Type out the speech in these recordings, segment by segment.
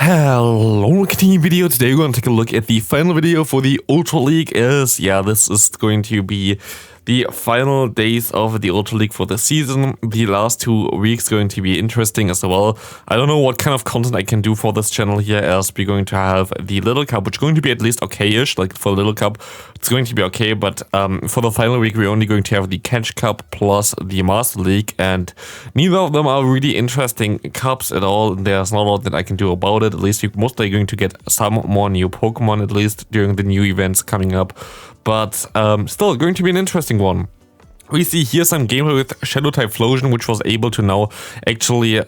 Hello, continuing video. Today we're going to take a look at the final video for the Ultra League. This is going to be the final days of the Ultra League for the season. The last 2 weeks going to be interesting as well. I don't know what kind of content I can do for this channel here, as we're going to have the Little Cup, which is going to be at least okay-ish. Like for the Little Cup, it's going to be okay, but for the final week, we're only going to have the Catch Cup plus the Master League, and neither of them are really interesting cups at all. There's not a lot that I can do about it. At least you're mostly going to get some more new Pokemon, at least during the new events coming up. But still going to be an interesting one. We see here some gameplay with Shadow Typhlosion, which was able to now actually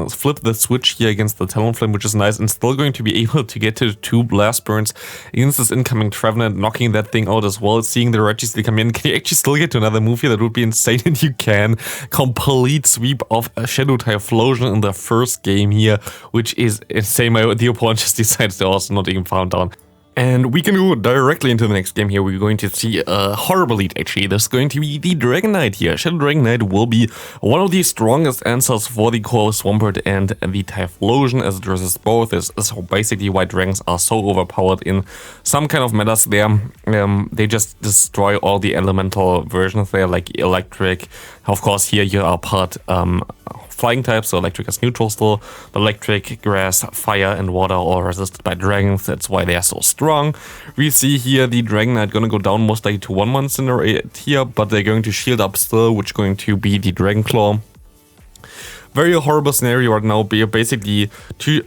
flip the switch here against the Talonflame, which is nice, and still going to be able to get to 2 Blast Burns against this incoming Trevenant, knocking that thing out as well. Seeing the Registeel come in, can you actually still get to another move here? That would be insane, and you can. Complete sweep of Shadow Typhlosion in the first game here, which is insane. The opponent just decides to also not even farm down. And we can go directly into the next game here. We're going to see a horrible lead, actually. This is going to be the Dragonite here. Shadow Dragonite will be one of the strongest answers for the core Swampert and the Typhlosion, as it resists both. This is basically why dragons are so overpowered in some kind of metas there. They just destroy all the elemental versions there, like electric. Of course, here you are part flying types, so electric is neutral still. The electric, grass, fire, and water are all resisted by dragons. That's why they are so strong. We see here the Dragonite gonna go down most likely to 1 Incinerate here, but they're going to shield up still, which is going to be the Dragon Claw. Very horrible scenario right now. Basically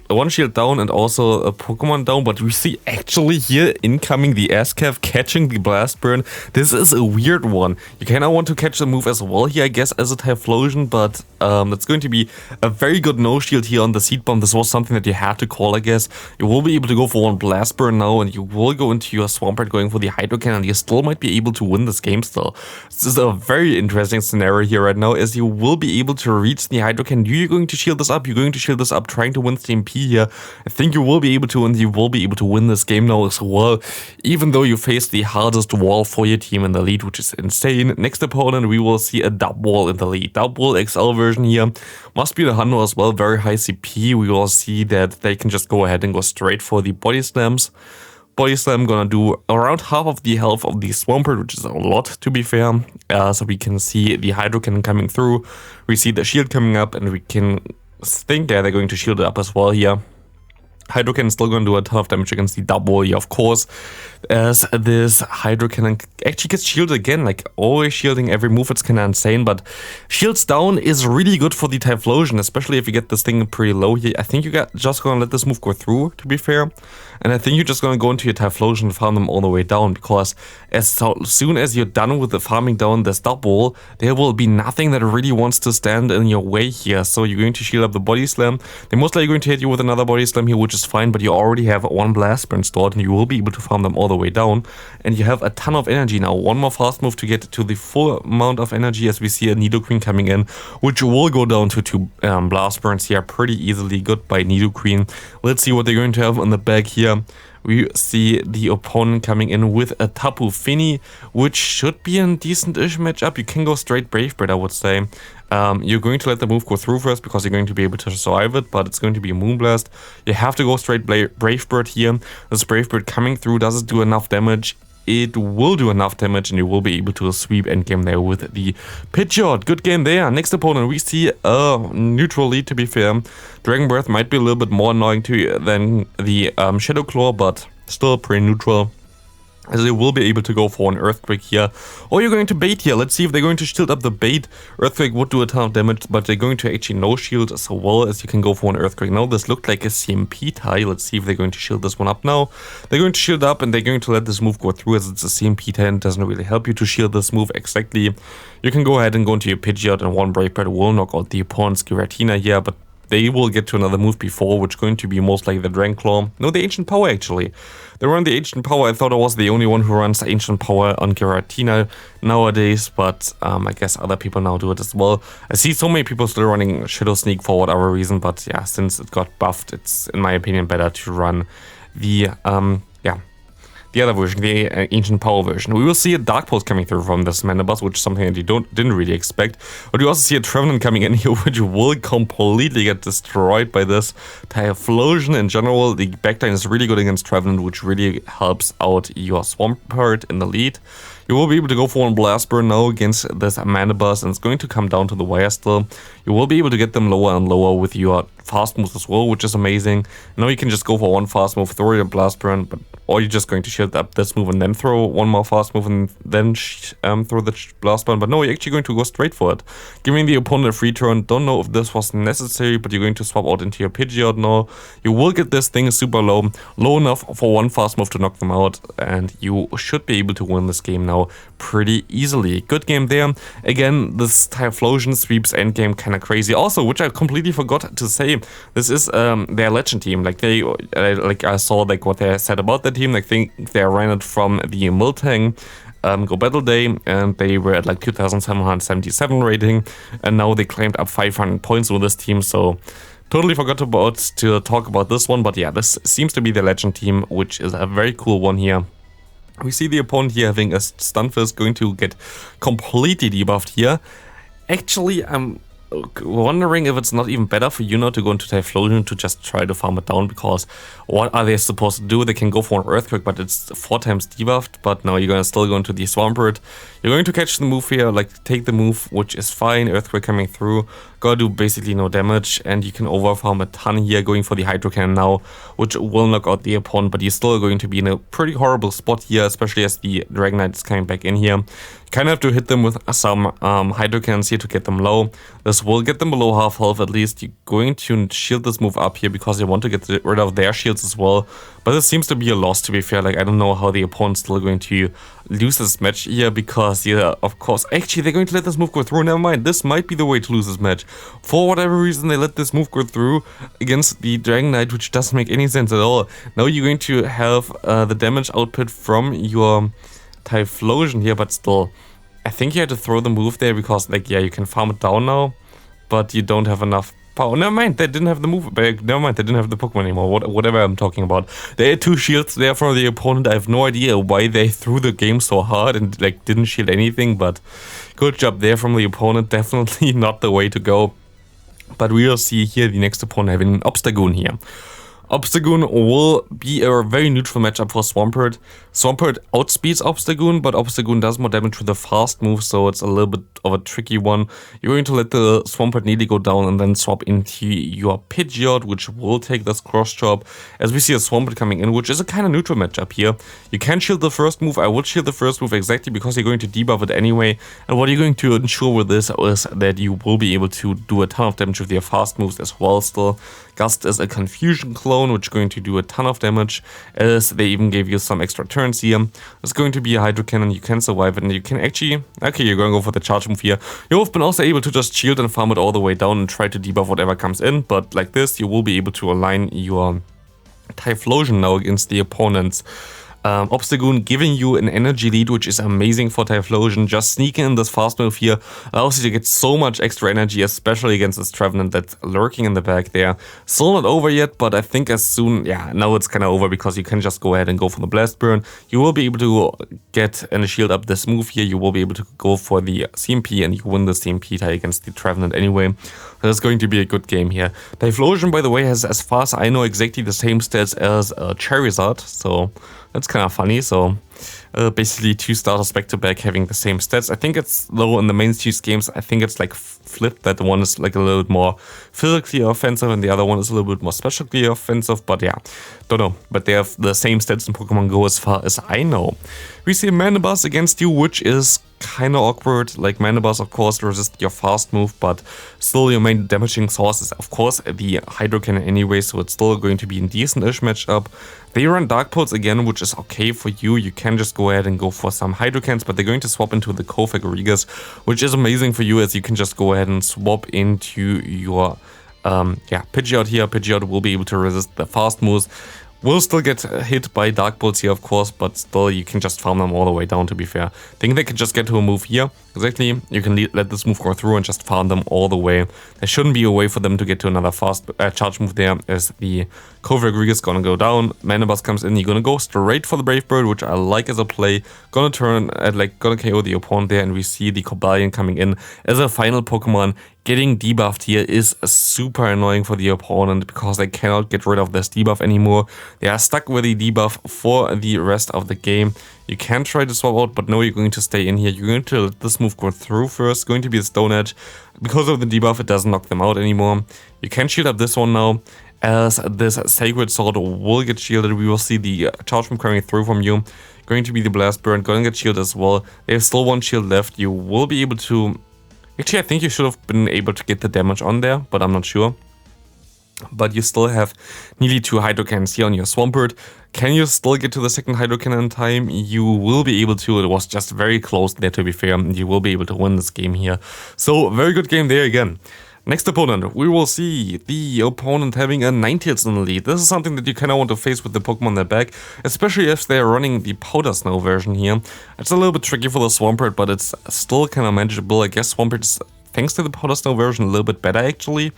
1 shield down and also a Pokemon down, but we see actually here incoming the SCAF catching the Blast Burn. This is a weird one. You kind of want to catch the move as well here, I guess, as a Typhlosion, but that's going to be a very good no shield here on the Seed Bomb. This was something that you had to call, I guess. You will be able to go for 1 Blast Burn now, and you will go into your Swampert going for the Hydro Cannon. You still might be able to win this game still. This is a very interesting scenario here right now, as you will be able to reach the Hydro Cannon. You're going to shield this up. You're going to shield this up, trying to win CMP here. I think you will be able to, and you will be able to win this game now as well, even though you face the hardest wall for your team in the lead, which is insane. Next opponent, we will see a Dub Wall in the lead. Dub Wall XL version here. Must be the Hundo as well. Very high CP. We will see that they can just go ahead and go straight for the Body Slams. Body Slam gonna do around half of the health of the Swampert, which is a lot, to be fair. So we can see the Hydro Cannon coming through. We see the shield coming up, and we can think they're going to shield it up as well here. Hydro Cannon still going to do a ton of damage against the Dub Wall here, of course, as this Hydro Cannon actually gets shielded again, like always shielding every move. It's kind of insane, but shields down is really good for the Typhlosion, especially if you get this thing pretty low here. I think you just gonna let this move go through, to be fair, and I think you're just gonna go into your Typhlosion and farm them all the way down, because as soon as you're done with the farming down this Dub Wall, there will be nothing that really wants to stand in your way here. So you're going to shield up the Body Slam. They're most likely going to hit you with another Body Slam here, which is fine, but you already have 1 Blast Burn stored, and you will be able to farm them all the way down, and you have a ton of energy now. 1 more fast move to get to the full amount of energy, as we see a Nidoqueen coming in, which will go down to 2 Blast Burns here pretty easily. Goodbye Nidoqueen. Let's see what they're going to have on the back here. We see the opponent coming in with a Tapu Fini, which should be a decent-ish matchup. You can go straight Brave Bird, I would say. You're going to let the move go through first, because you're going to be able to survive it, but it's going to be a Moonblast. You have to go straight Brave Bird here. This Brave Bird coming through, does it do enough damage? It will do enough damage, and you will be able to sweep endgame there with the Pidgeot. Good game there. Next opponent, we see a neutral lead, to be fair. Dragon Breath might be a little bit more annoying to you than the Shadow Claw, but still pretty neutral, as they will be able to go for an Earthquake here. Or you're going to bait here. Let's see if they're going to shield up the bait. Earthquake would do a ton of damage, but they're going to actually no shield as well, as you can go for an Earthquake. Now this looked like a CMP tie. Let's see if they're going to shield this one up now. They're going to shield up, and they're going to let this move go through, as it's a CMP tie and it doesn't really help you to shield this move exactly. You can go ahead and go into your Pidgeot, and 1 Brave Bird will knock out the opponent's Giratina here, but they will get to another move before, which is going to be most likely the Dragon Claw. No, the Ancient Power, actually. They run the Ancient Power. I thought I was the only one who runs Ancient Power on Giratina nowadays, but I guess other people now do it as well. I see so many people still running Shadow Sneak for whatever reason, but yeah, since it got buffed, it's, in my opinion, better to run the, the other version, the Ancient Power version. We will see a Dark Pulse coming through from this Mandibuzz, which is something that you didn't really expect. But you also see a Trevenant coming in here, which will completely get destroyed by this Typhlosion. In general, the backline is really good against Trevenant, which really helps out your Swampert in the lead. You will be able to go for one Blast Burn now against this Mandibuzz, and it's going to come down to the wire still. You will be able to get them lower and lower with your fast moves as well, which is amazing. Now you can just go for one fast move, throw your Blast Burn, or you're just going to shield up this move and then throw one more fast move and then throw the Blast Burn. But no, you're actually going to go straight for it, giving the opponent a free turn. Don't know if this was necessary, but you're going to swap out into your Pidgeot now. You will get this thing super low enough for one fast move to knock them out, and you should be able to win this game now pretty easily. Good game there. Again, this Typhlosion sweeps endgame kind of crazy. Also, which I completely forgot to say, this is their legend team. Like I saw like what they said about the team. I think they ran it from the Miltang Go Battle Day, and they were at like 2,777 rating, and now they claimed up 500 points with this team. So totally forgot to talk about this one, but yeah, this seems to be the legend team, which is a very cool one here. We see the opponent here having a Stunfisk going to get completely debuffed here. Actually, I'm wondering if it's not even better for you now to go into Typhlosion to just try to farm it down, because what are they supposed to do? They can go for an Earthquake, but it's 4 times debuffed. But now you're gonna still go into the Swampert. You're going to catch the move here, like take the move, which is fine. Earthquake coming through, gotta do basically no damage, and you can overfarm a ton here, going for the Hydro Cannon now, which will knock out the opponent. But you're still going to be in a pretty horrible spot here, especially as the Dragonite is coming back in here. You kind of have to hit them with some Hydro Cannons here to get them low. This will get them below half health at least. You're going to shield this move up here because you want to get rid of their shields as well. But this seems to be a loss, to be fair. Like, I don't know how the opponent's still going to lose this match here, because, yeah, of course, actually, they're going to let this move go through. Never mind, this might be the way to lose this match. For whatever reason, they let this move go through against the Dragonite, which doesn't make any sense at all. Now you're going to have the damage output from your Typhlosion here, but still, I think you had to throw the move there because, like, yeah, you can farm it down now, but you don't have enough power. Never mind, they didn't have the move back. Never mind, they didn't have the Pokemon anymore. Whatever I'm talking about. They had 2 shields there from the opponent. I have no idea why they threw the game so hard and, like, didn't shield anything, but good job there from the opponent. Definitely not the way to go. But we will see here the next opponent having an Obstagoon here. Obstagoon will be a very neutral matchup for Swampert. Swampert outspeeds Obstagoon, but Obstagoon does more damage with a fast move, so it's a little bit of a tricky one. You're going to let the Swampert nearly go down and then swap into your Pidgeot, which will take this cross chop, as we see a Swampert coming in, which is a kind of neutral matchup here. You can shield the first move. I would shield the first move exactly because you're going to debuff it anyway. And what you're going to ensure with this is that you will be able to do a ton of damage with your fast moves as well still. Gust is a Confusion clone, which is going to do a ton of damage, as they even gave you some extra turns here. It's going to be a Hydro Cannon, you can survive it, and you can actually... Okay, you're going to go for the charge move here. You've been also able to just shield and farm it all the way down and try to debuff whatever comes in, but like this, you will be able to align your Typhlosion now against the opponent's Obstagoon, giving you an energy lead, which is amazing for Typhlosion. Just sneaking in this fast move here allows you to get so much extra energy, especially against this Trevenant that's lurking in the back there. Still not over yet, but I think as soon, yeah, now it's kind of over because you can just go ahead and go for the Blast Burn. You will be able to get and shield up this move here. You will be able to go for the CMP, and you win the CMP tie against the Trevenant anyway. That's going to be a good game here. Typhlosion, by the way, has, as far as I know, exactly the same stats as Charizard, so that's kind of funny. So basically 2 starters back to back having the same stats. I think it's, though, in the main 2 games, I think it's like flipped, that one is like a little bit more physically offensive and the other one is a little bit more specially offensive, but yeah, don't know. But they have the same stats in Pokemon Go as far as I know. We see Mandibuzz against you, which is kind of awkward. Like, Mandibuzz, of course, resists your fast move, but still your main damaging source is, of course, the Hydro Cannon anyway, so it's still going to be a decent-ish matchup. They run Dark Pulse again, which is okay for you. You can just go ahead and go for some Hydro Cannons, but they're going to swap into the Kofag Regas, which is amazing for you, as you can just go ahead and swap into your Pidgeot here. Pidgeot will be able to resist the fast moves. Will still get hit by Dark Bolts here, of course, but still you can just farm them all the way down, to be fair. I think they could just get to a move here. Exactly, you can let this move go through and just farm them all the way. There shouldn't be a way for them to get to another fast charge move there, as the Kaiwei is gonna go down. Manabus comes in, you're gonna go straight for the Brave Bird, which I like as a play. Gonna turn at gonna KO the opponent there, and we see the Cobalion coming in as a final Pokemon. Getting debuffed here is super annoying for the opponent because they cannot get rid of this debuff anymore. They are stuck with the debuff for the rest of the game. You can try to swap out, but no, you're going to stay in here. You're going to let this move go through first. Going to be a Stone Edge. Because of the debuff, it doesn't knock them out anymore. You can shield up this one now, as this Sacred Sword will get shielded. We will see the charge move coming through from you. Going to be the Blast Burn, going to get shielded as well. They have still one shield left. You will be able to... Actually, I think you should have been able to get the damage on there, but I'm not sure. But you still have nearly 2 Hydro Cannons here on your Swampert. Can you still get to the second Hydro Cannon in time? You will be able to. It was just very close there, to be fair. You will be able to win this game here. So, very good game there again. Next opponent, we will see the opponent having a Ninetales in the lead. This is something that you kind of want to face with the Pokemon in their back, especially if they're running the Powder Snow version here. It's a little bit tricky for the Swampert, but it's still kind of manageable. I guess Swampert is, thanks to the Powder Snow version, a little bit better actually.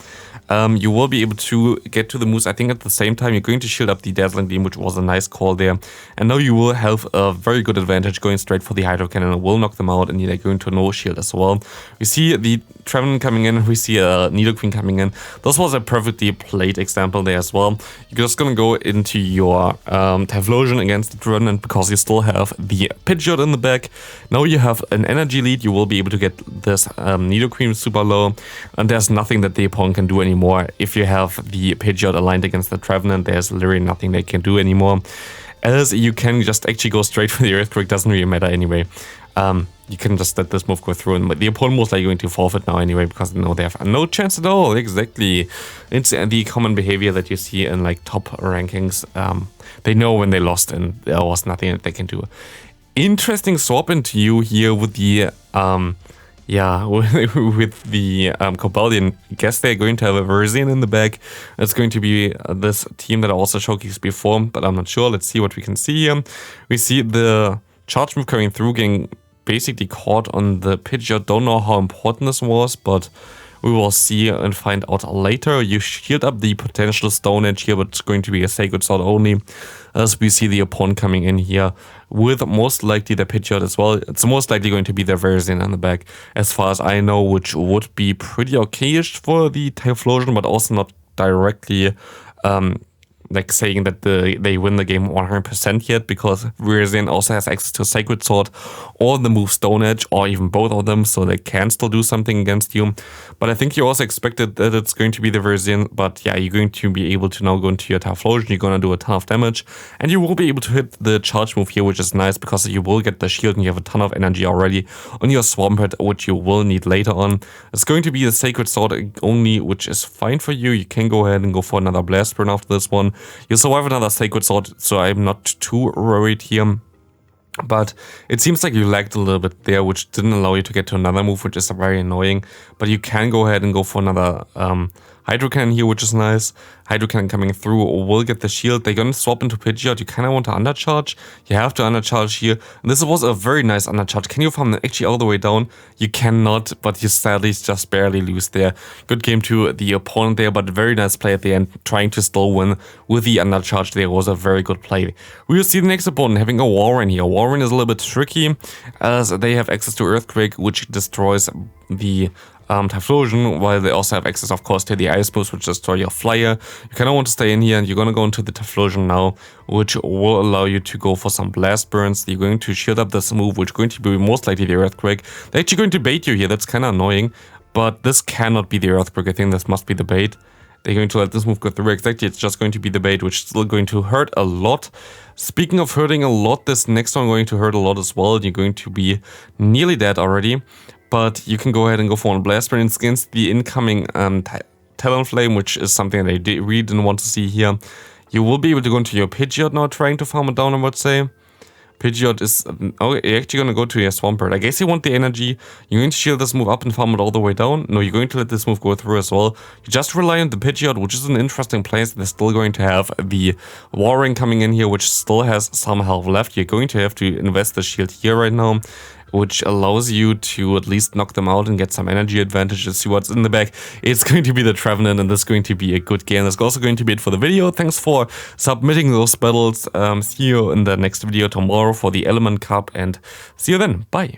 You will be able to get to the moves. I think at the same time you're going to shield up the Dazzling Gleam, which was a nice call there. And now you will have a very good advantage going straight for the Hydro Cannon. It will knock them out, and they're going to no shield as well. We see the Trevenant coming in, we see a Nidoqueen coming in. This was a perfectly played example there as well. You're just gonna go into your Typhlosion against the Trevenant because you still have the Pidgeot in the back. Now you have an energy lead. You will be able to get this Nidoqueen super low, and there's nothing that the opponent can do anymore. If you have the Pidgeot aligned against the Trevenant, there's literally nothing they can do anymore, as you can just actually go straight for the Earthquake. Doesn't really matter anyway. You can just let this move go through, and the opponent most likely going to forfeit now anyway, because no, they have no chance at all. Exactly, it's the common behavior that you see in like top rankings. They know when they lost, and there was nothing that they can do. Interesting swap into you here with the yeah, with the Cobalion. I guess they're going to have a Verzian in the back. It's going to be this team that I also showcased before, but I'm not sure. Let's see what we can see here. We see the charge move coming through, getting basically caught on the Pidgeot. Don't know how important this was, but we will see and find out later. You shield up the potential Stone Edge here, but it's going to be a Sacred Sword only, as we see the opponent coming in here with most likely the Pidgeot as well. It's most likely going to be the Verzian on the back, as far as I know, which would be pretty okay-ish for the Typhlosion, but also not directly like saying that they win the game 100% yet, because Verzian also has access to Sacred Sword or the move Stone Edge, or even both of them, so they can still do something against you. But I think you also expected that it's going to be the Verzian, but yeah, you're going to be able to now go into your Typhlosion. You're going to do a ton of damage, and you will be able to hit the charge move here, which is nice because you will get the shield and you have a ton of energy already on your Swampert, which you will need later on. It's going to be the Sacred Sword only, which is fine for you. You can go ahead and go for another Blast Burn after this one. You survive another Sacred Sword, so I'm not too worried here. But it seems like you lagged a little bit there, which didn't allow you to get to another move, which is very annoying. But you can go ahead and go for another Hydro Cannon here, which is nice. Hydro Cannon coming through will get the shield. They're going to swap into Pidgeot. You kind of want to undercharge. You have to undercharge here. And this was a very nice undercharge. Can you farm actually all the way down? You cannot, but you sadly just barely lose there. Good game to the opponent there, but very nice play at the end, trying to still win with the undercharge there. Was a very good play. We will see the next opponent having a Walrein here. Walrein is a little bit tricky, as they have access to Earthquake, which destroys the Typhlosion, while they also have access, of course, to the Ice Boost, which destroy your Flyer. You kind of want to stay in here, and you're going to go into the Typhlosion now, which will allow you to go for some Blast Burns. You're going to shield up this move, which is going to be most likely the Earthquake. They're actually going to bait you here. That's kind of annoying, but this cannot be the Earthquake. I think this must be the bait. They're going to let this move go through. Exactly, it's just going to be the bait, which is still going to hurt a lot. Speaking of hurting a lot, this next one going to hurt a lot as well. You're going to be nearly dead already. But you can go ahead and go for one Blast Burn against the incoming Talonflame, which is something they really didn't want to see here. You will be able to go into your Pidgeot now, trying to farm it down, I would say. Pidgeot is... oh, you're actually going to go to your Swampert. I guess you want the energy. You're going to shield this move up and farm it all the way down. No, you're going to let this move go through as well. You just rely on the Pidgeot, which is an interesting place. They're still going to have the Warring coming in here, which still has some health left. You're going to have to invest the shield here right now, which allows you to at least knock them out and get some energy advantage to see what's in the back. It's going to be the Trevenant, and this is going to be a good game. That's also going to be it for the video. Thanks for submitting those battles. See you in the next video tomorrow for the Element Cup, and see you then. Bye.